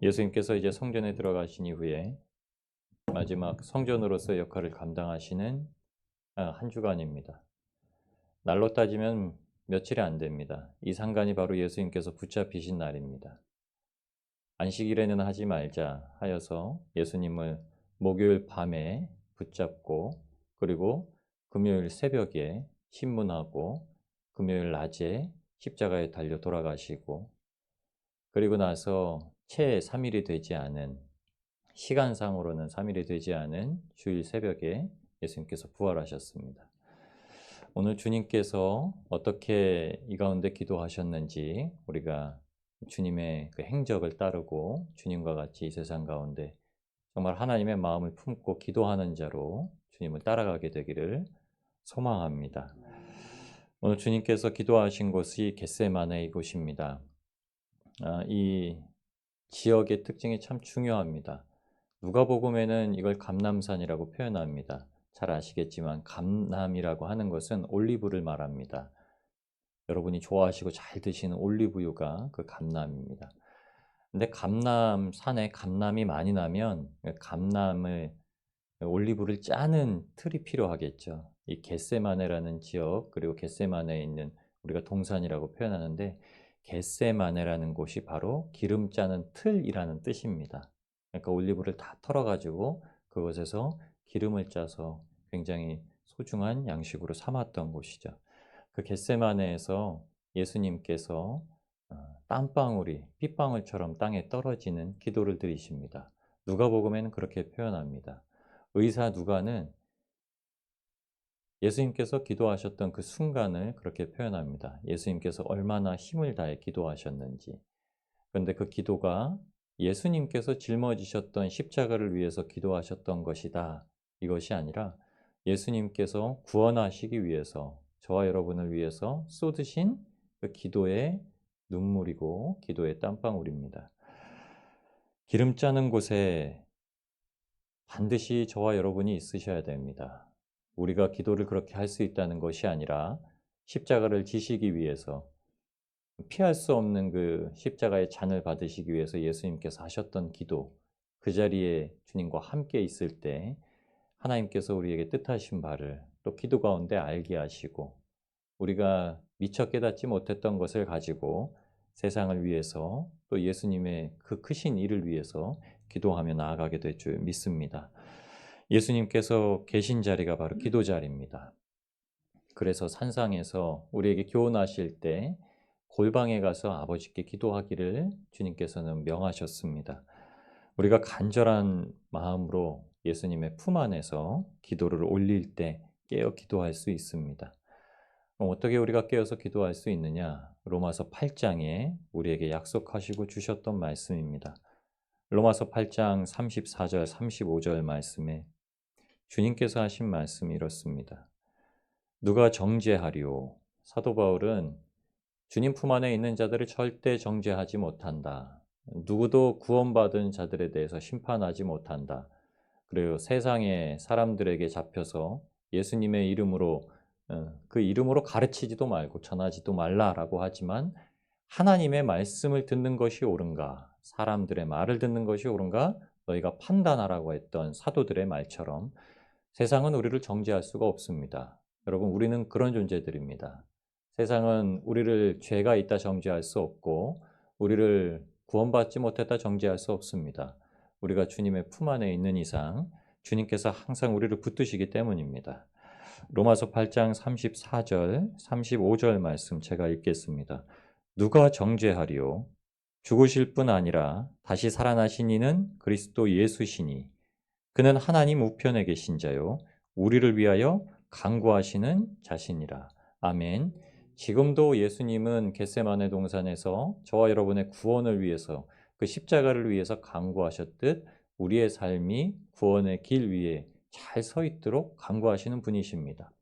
예수님께서 이제 성전에 들어가신 이후에 마지막 성전으로서의 역할을 감당하시는 한 주간입니다. 날로 따지면 며칠이 안 됩니다. 이 상간이 바로 예수님께서 붙잡히신 날입니다. 안식일에는 하지 말자 하여서 예수님을 목요일 밤에 붙잡고, 그리고 금요일 새벽에 신문하고, 금요일 낮에 십자가에 달려 돌아가시고, 그리고 나서 채 3일이 되지 않은, 시간상으로는 3일이 되지 않은 주일 새벽에 예수님께서 부활하셨습니다. 오늘 주님께서 어떻게 이 가운데 기도하셨는지, 우리가 주님의 그 행적을 따르고 주님과 같이 이 세상 가운데 정말 하나님의 마음을 품고 기도하는 자로 주님을 따라가게 되기를 소망합니다. 오늘 주님께서 기도하신 곳이 겟세마네 이곳입니다. 이 지역의 특징이 참 중요합니다. 누가복음에는 이걸 감람산이라고 표현합니다. 잘 아시겠지만 감람이라고 하는 것은 올리브를 말합니다. 여러분이 좋아하시고 잘 드시는 올리브유가 그 감람입니다. 근데 감람산에 감람이 많이 나면 올리브를 짜는 틀이 필요하겠죠. 이 겟세마네라는 지역, 그리고 겟세마네에 있는, 우리가 동산이라고 표현하는데, 겟세마네라는 곳이 바로 기름 짜는 틀이라는 뜻입니다. 그러니까 올리브를 다 털어가지고 그곳에서 기름을 짜서 굉장히 소중한 양식으로 삼았던 곳이죠. 그 겟세마네에서 예수님께서 땀방울이 핏방울처럼 땅에 떨어지는 기도를 드리십니다. 누가복음에는 그렇게 표현합니다. 의사 누가는 예수님께서 기도하셨던 그 순간을 그렇게 표현합니다. 예수님께서 얼마나 힘을 다해 기도하셨는지. 그런데 그 기도가 예수님께서 짊어지셨던 십자가를 위해서 기도하셨던 것이다, 이것이 아니라 예수님께서 구원하시기 위해서, 저와 여러분을 위해서 쏟으신 그 기도의 눈물이고 기도의 땀방울입니다. 기름 짜는 곳에 반드시 저와 여러분이 있으셔야 됩니다. 우리가 기도를 그렇게 할 수 있다는 것이 아니라 십자가를 지시기 위해서, 피할 수 없는 그 십자가의 잔을 받으시기 위해서 예수님께서 하셨던 기도, 그 자리에 주님과 함께 있을 때 하나님께서 우리에게 뜻하신 바를 또 기도 가운데 알게 하시고, 우리가 미처 깨닫지 못했던 것을 가지고 세상을 위해서 또 예수님의 그 크신 일을 위해서 기도하며 나아가게 될 줄 믿습니다. 예수님께서 계신 자리가 바로 기도 자리입니다. 그래서 산상에서 우리에게 교훈하실 때 골방에 가서 아버지께 기도하기를 주님께서는 명하셨습니다. 우리가 간절한 마음으로 예수님의 품 안에서 기도를 올릴 때 깨어 기도할 수 있습니다. 어떻게 우리가 깨어서 기도할 수 있느냐? 로마서 8장에 우리에게 약속하시고 주셨던 말씀입니다. 로마서 8장 34절, 35절 말씀에 주님께서 하신 말씀이 이렇습니다. 누가 정죄하리오? 사도 바울은 주님 품 안에 있는 자들을 절대 정죄하지 못한다. 누구도 구원받은 자들에 대해서 심판하지 못한다. 그리고 세상의 사람들에게 잡혀서 예수님의 이름으로, 그 이름으로 가르치지도 말고 전하지도 말라라고 하지만, 하나님의 말씀을 듣는 것이 옳은가, 사람들의 말을 듣는 것이 옳은가 너희가 판단하라고 했던 사도들의 말처럼 세상은 우리를 정죄할 수가 없습니다. 여러분, 우리는 그런 존재들입니다. 세상은 우리를 죄가 있다 정죄할 수 없고, 우리를 구원받지 못했다 정죄할 수 없습니다. 우리가 주님의 품 안에 있는 이상 주님께서 항상 우리를 붙드시기 때문입니다. 로마서 8장 34절, 35절 말씀 제가 읽겠습니다. 누가 정죄하리요? 죽으실 뿐 아니라 다시 살아나신 이는 그리스도 예수시니 그는 하나님 우편에 계신 자요 우리를 위하여 간구하시는 자시니라. 아멘. 지금도 예수님은 겟세마네 동산에서 저와 여러분의 구원을 위해서, 그 십자가를 위해서 간구하셨듯 우리의 삶이 구원의 길 위에 잘 서 있도록 간구하시는 분이십니다.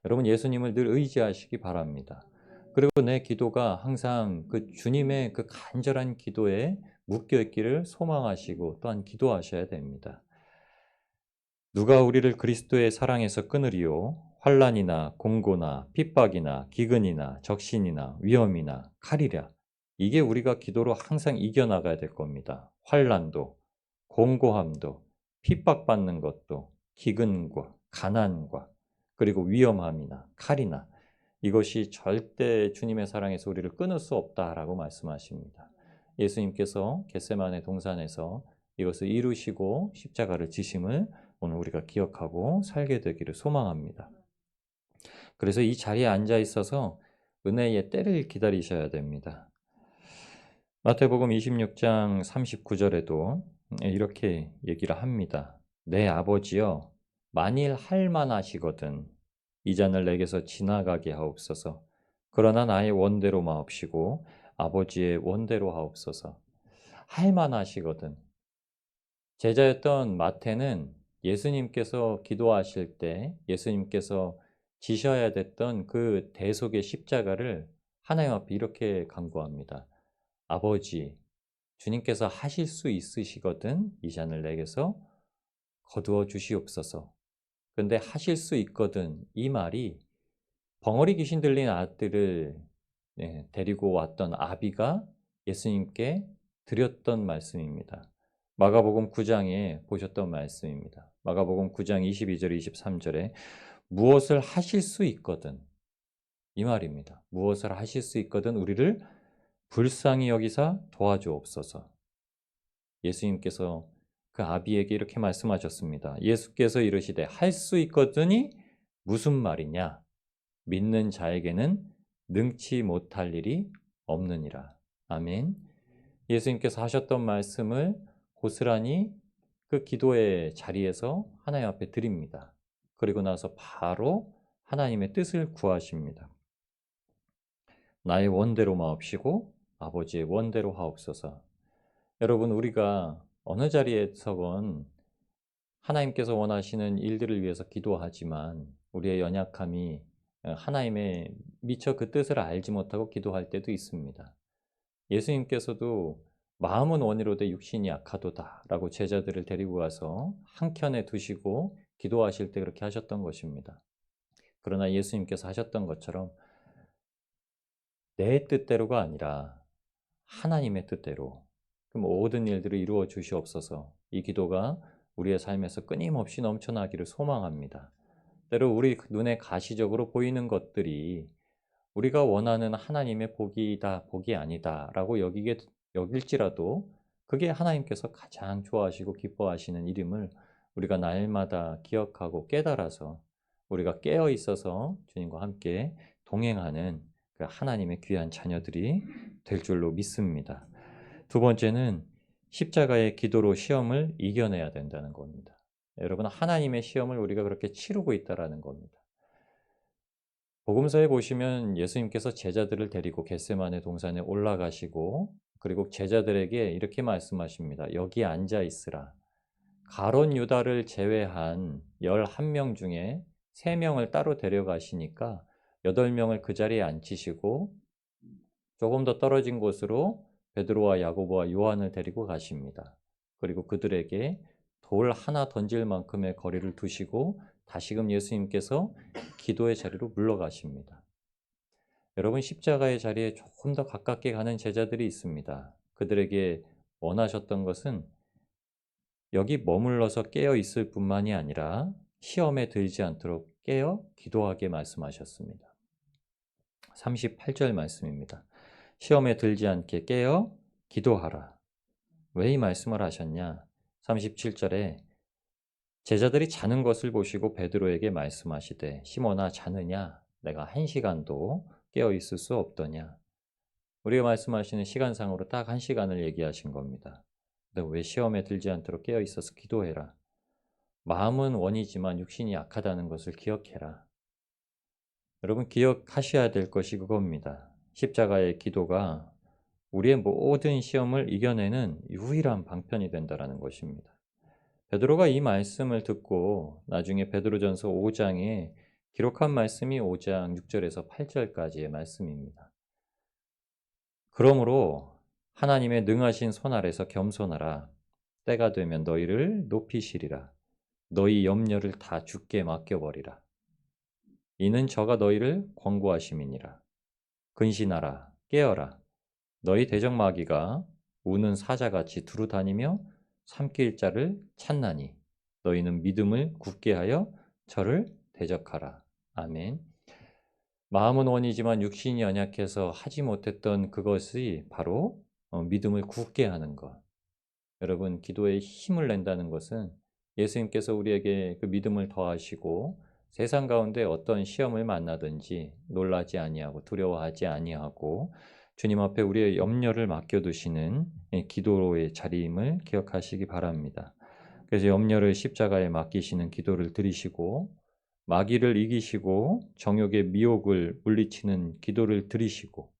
여러분, 예수님을 늘 의지하시기 바랍니다. 그리고 내 기도가 항상 그 주님의 그 간절한 기도에 묶여 있기를 소망하시고 또한 기도하셔야 됩니다. 누가 우리를 그리스도의 사랑에서 끊으리요? 환난이나 공고나 핍박이나 기근이나 적신이나 위험이나 칼이랴. 이게 우리가 기도로 항상 이겨나가야 될 겁니다. 환난도, 공고함도, 핍박받는 것도, 기근과 가난과 그리고 위험함이나 칼이나 이것이 절대 주님의 사랑에서 우리를 끊을 수 없다라고 말씀하십니다. 예수님께서 겟세마네 동산에서 이것을 이루시고 십자가를 지심을 오늘 우리가 기억하고 살게 되기를 소망합니다. 그래서 이 자리에 앉아 있어서 은혜의 때를 기다리셔야 됩니다. 마태복음 26장 39절에도 이렇게 얘기를 합니다. 내 아버지여 만일 할 만하시거든 이 잔을 내게서 지나가게 하옵소서. 그러나 나의 원대로 마옵시고 아버지의 원대로 하옵소서. 할 만하시거든. 제자였던 마태는 예수님께서 기도하실 때 예수님께서 지셔야 됐던 그 대속의 십자가를 하나님 앞에 이렇게 간구합니다. 아버지, 주님께서 하실 수 있으시거든 이 잔을 내게서 거두어 주시옵소서. 그런데 하실 수 있거든 이 말이 벙어리 귀신 들린 아들을 데리고 왔던 아비가 예수님께 드렸던 말씀입니다. 마가복음 9장에 보셨던 말씀입니다. 마가복음 9장 22절 23절에 무엇을 하실 수 있거든 이 말입니다. 무엇을 하실 수 있거든 우리를 불쌍히 여기사 도와주옵소서. 예수님께서 그 아비에게 이렇게 말씀하셨습니다. 예수께서 이르시되 할 수 있거든이 무슨 말이냐? 믿는 자에게는 능치 못할 일이 없느니라. 아멘. 예수님께서 하셨던 말씀을 고스란히 그 기도의 자리에서 하나님 앞에 드립니다. 그리고 나서 바로 하나님의 뜻을 구하십니다. 나의 원대로 마옵시고 아버지의 원대로 하옵소서. 여러분 우리가 어느 자리에서건 하나님께서 원하시는 일들을 위해서 기도하지만 우리의 연약함이 하나님의 미처 그 뜻을 알지 못하고 기도할 때도 있습니다. 예수님께서도 마음은 원이로되 육신이 약하도다 라고 제자들을 데리고 가서 한켠에 두시고 기도하실 때 그렇게 하셨던 것입니다. 그러나 예수님께서 하셨던 것처럼 내 뜻대로가 아니라 하나님의 뜻대로 그 모든 일들을 이루어 주시옵소서. 이 기도가 우리의 삶에서 끊임없이 넘쳐나기를 소망합니다. 때로 우리 눈에 가시적으로 보이는 것들이 우리가 원하는 하나님의 복이다, 복이 아니다 라고 여길지라도 그게 하나님께서 가장 좋아하시고 기뻐하시는 일임을 우리가 날마다 기억하고 깨달아서 우리가 깨어 있어서 주님과 함께 동행하는 그 하나님의 귀한 자녀들이 될 줄로 믿습니다. 두 번째는 십자가의 기도로 시험을 이겨내야 된다는 겁니다. 여러분 하나님의 시험을 우리가 그렇게 치르고 있다는 겁니다. 복음서에 보시면 예수님께서 제자들을 데리고 겟세마네 동산에 올라가시고 그리고 제자들에게 이렇게 말씀하십니다. 여기 앉아 있으라. 가롯 유다를 제외한 11명 중에 3명을 따로 데려가시니까 8명을 그 자리에 앉히시고 조금 더 떨어진 곳으로 베드로와 야고보와 요한을 데리고 가십니다. 그리고 그들에게 돌 하나 던질 만큼의 거리를 두시고 다시금 예수님께서 기도의 자리로 물러가십니다. 여러분 십자가의 자리에 조금 더 가깝게 가는 제자들이 있습니다. 그들에게 원하셨던 것은 여기 머물러서 깨어 있을 뿐만이 아니라 시험에 들지 않도록 깨어 기도하게 말씀하셨습니다. 38절 말씀입니다. 시험에 들지 않게 깨어 기도하라. 왜 이 말씀을 하셨냐? 37절에 제자들이 자는 것을 보시고 베드로에게 말씀하시되 시몬아 자느냐? 내가 1시간도 깨어 있을 수 없더냐? 우리가 말씀하시는 시간상으로 딱 1시간을 얘기하신 겁니다. 너 왜 시험에 들지 않도록 깨어 있어서 기도해라. 마음은 원이지만 육신이 약하다는 것을 기억해라. 여러분 기억하셔야 될 것이 그겁니다. 십자가의 기도가 우리의 모든 시험을 이겨내는 유일한 방편이 된다는 것입니다. 베드로가 이 말씀을 듣고 나중에 베드로전서 5장에 기록한 말씀이 5장 6절에서 8절까지의 말씀입니다. 그러므로 하나님의 능하신 손 아래서 겸손하라. 때가 되면 너희를 높이시리라. 너희 염려를 다 주께 맡겨버리라. 이는 저가 너희를 권고하심이니라. 근신하라. 깨어라. 너희 대적마귀가 우는 사자같이 두루 다니며 삼킬 자를 찾나니 너희는 믿음을 굳게 하여 저를 대적하라. 아멘. 마음은 원이지만 육신이 연약해서 하지 못했던 그것이 바로 믿음을 굳게 하는 것. 여러분, 기도에 힘을 낸다는 것은 예수님께서 우리에게 그 믿음을 더하시고 세상 가운데 어떤 시험을 만나든지 놀라지 아니하고 두려워하지 아니하고 주님 앞에 우리의 염려를 맡겨두시는 기도의 자리임을 기억하시기 바랍니다. 그래서 염려를 십자가에 맡기시는 기도를 드리시고 마귀를 이기시고 정욕의 미혹을 물리치는 기도를 드리시고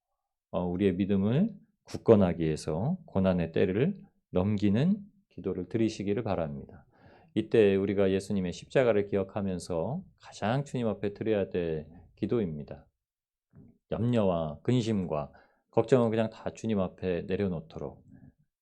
우리의 믿음을 굳건하게 해서 고난의 때를 넘기는 기도를 드리시기를 바랍니다. 이때 우리가 예수님의 십자가를 기억하면서 가장 주님 앞에 드려야 될 기도입니다. 염려와 근심과 걱정은 그냥 다 주님 앞에 내려놓도록.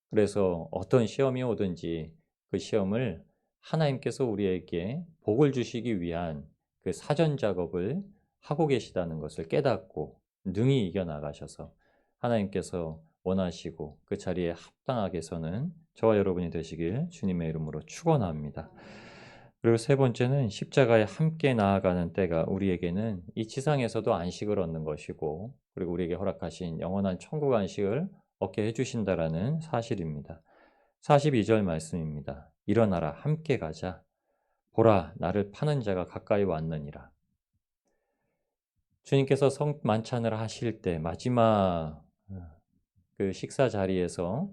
그래서 어떤 시험이 오든지 그 시험을 하나님께서 우리에게 복을 주시기 위한 그 사전 작업을 하고 계시다는 것을 깨닫고 능히 이겨나가셔서 하나님께서 원하시고 그 자리에 합당하게 서는 저와 여러분이 되시길 주님의 이름으로 축원합니다. 그리고 세 번째는 십자가에 함께 나아가는 때가 우리에게는 이 지상에서도 안식을 얻는 것이고 그리고 우리에게 허락하신 영원한 천국 안식을 얻게 해주신다라는 사실입니다. 42절 말씀입니다. 일어나라 함께 가자. 보라 나를 파는 자가 가까이 왔느니라. 주님께서 성만찬을 하실 때 마지막 그 식사 자리에서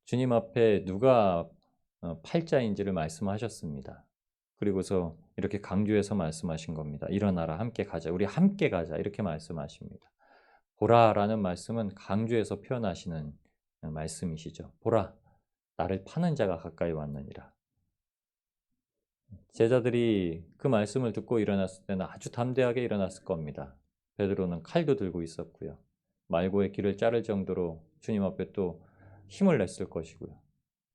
주님 앞에 누가 팔자인지를 말씀하셨습니다. 그리고서 이렇게 강조해서 말씀하신 겁니다. 일어나라 함께 가자. 우리 함께 가자. 이렇게 말씀하십니다. 보라라는 말씀은 강조해서 표현하시는 말씀이시죠. 보라 나를 파는 자가 가까이 왔느니라. 제자들이 그 말씀을 듣고 일어났을 때는 아주 담대하게 일어났을 겁니다. 베드로는 칼도 들고 있었고요. 말고의 길을 자를 정도로 주님 앞에 또 힘을 냈을 것이고요.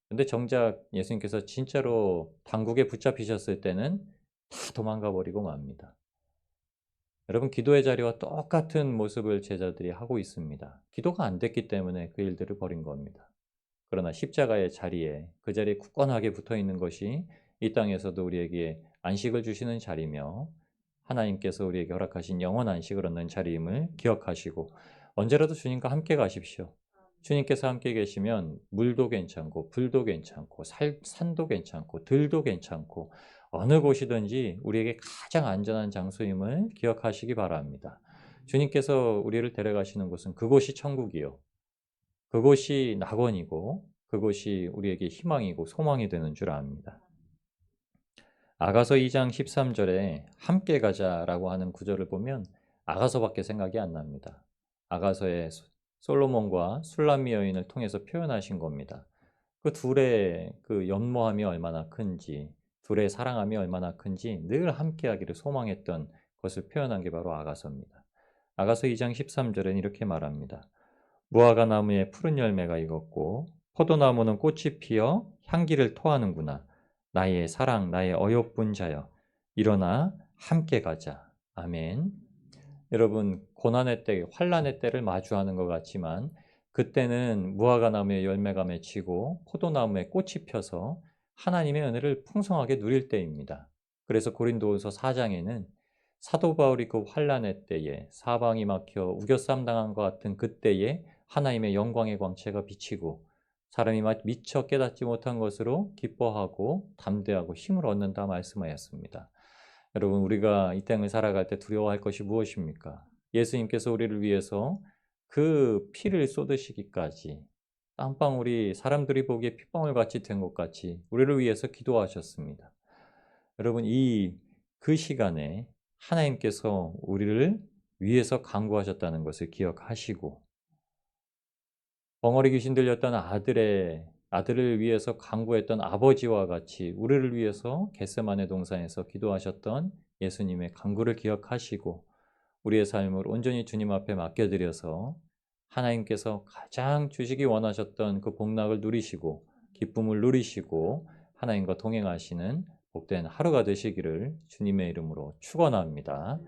근데 정작 예수님께서 진짜로 당국에 붙잡히셨을 때는 다 도망가 버리고 맙니다. 여러분, 기도의 자리와 똑같은 모습을 제자들이 하고 있습니다. 기도가 안 됐기 때문에 그 일들을 벌인 겁니다. 그러나 십자가의 자리에 그 자리에 굳건하게 붙어 있는 것이 이 땅에서도 우리에게 안식을 주시는 자리며 하나님께서 우리에게 허락하신 영원 안식을 얻는 자리임을 기억하시고 언제라도 주님과 함께 가십시오. 주님께서 함께 계시면 물도 괜찮고 불도 괜찮고 산도 괜찮고 들도 괜찮고 어느 곳이든지 우리에게 가장 안전한 장소임을 기억하시기 바랍니다. 주님께서 우리를 데려가시는 곳은 그곳이 천국이요. 그곳이 낙원이고 그곳이 우리에게 희망이고 소망이 되는 줄 압니다. 아가서 2장 13절에 함께 가자라고 하는 구절을 보면 아가서밖에 생각이 안 납니다. 아가서에 솔로몬과 술람미 여인을 통해서 표현하신 겁니다. 그 둘의 그 연모함이 얼마나 큰지, 둘의 사랑함이 얼마나 큰지 늘 함께하기를 소망했던 것을 표현한 게 바로 아가서입니다. 아가서 2장 13절에는 이렇게 말합니다. 무화과 나무에 푸른 열매가 익었고 포도나무는 꽃이 피어 향기를 토하는구나. 나의 사랑, 나의 어여쁜 자여, 일어나 함께 가자. 아멘. 여러분, 고난의 때, 환난의 때를 마주하는 것 같지만 그때는 무화과 나무에 열매가 맺히고 포도나무에 꽃이 펴서 하나님의 은혜를 풍성하게 누릴 때입니다. 그래서 고린도후서 4장에는 사도 바울이 그 환난의 때에 사방이 막혀 우겨쌈 당한 것 같은 그때에 하나님의 영광의 광채가 비치고 사람이 미처 깨닫지 못한 것으로 기뻐하고 담대하고 힘을 얻는다 말씀하였습니다. 여러분, 우리가 이 땅을 살아갈 때 두려워할 것이 무엇입니까? 예수님께서 우리를 위해서 그 피를 쏟으시기까지 땀방울이 사람들이 보기에 핏방울같이 된 것 같이 우리를 위해서 기도하셨습니다. 여러분, 그 시간에 하나님께서 우리를 위해서 간구하셨다는 것을 기억하시고 벙어리 귀신 들렸던 아들을 위해서 간구했던 아버지와 같이 우리를 위해서 겟세마네 동산에서 기도하셨던 예수님의 간구를 기억하시고 우리의 삶을 온전히 주님 앞에 맡겨드려서 하나님께서 가장 주시기 원하셨던 그 복락을 누리시고 기쁨을 누리시고 하나님과 동행하시는 복된 하루가 되시기를 주님의 이름으로 축원합니다.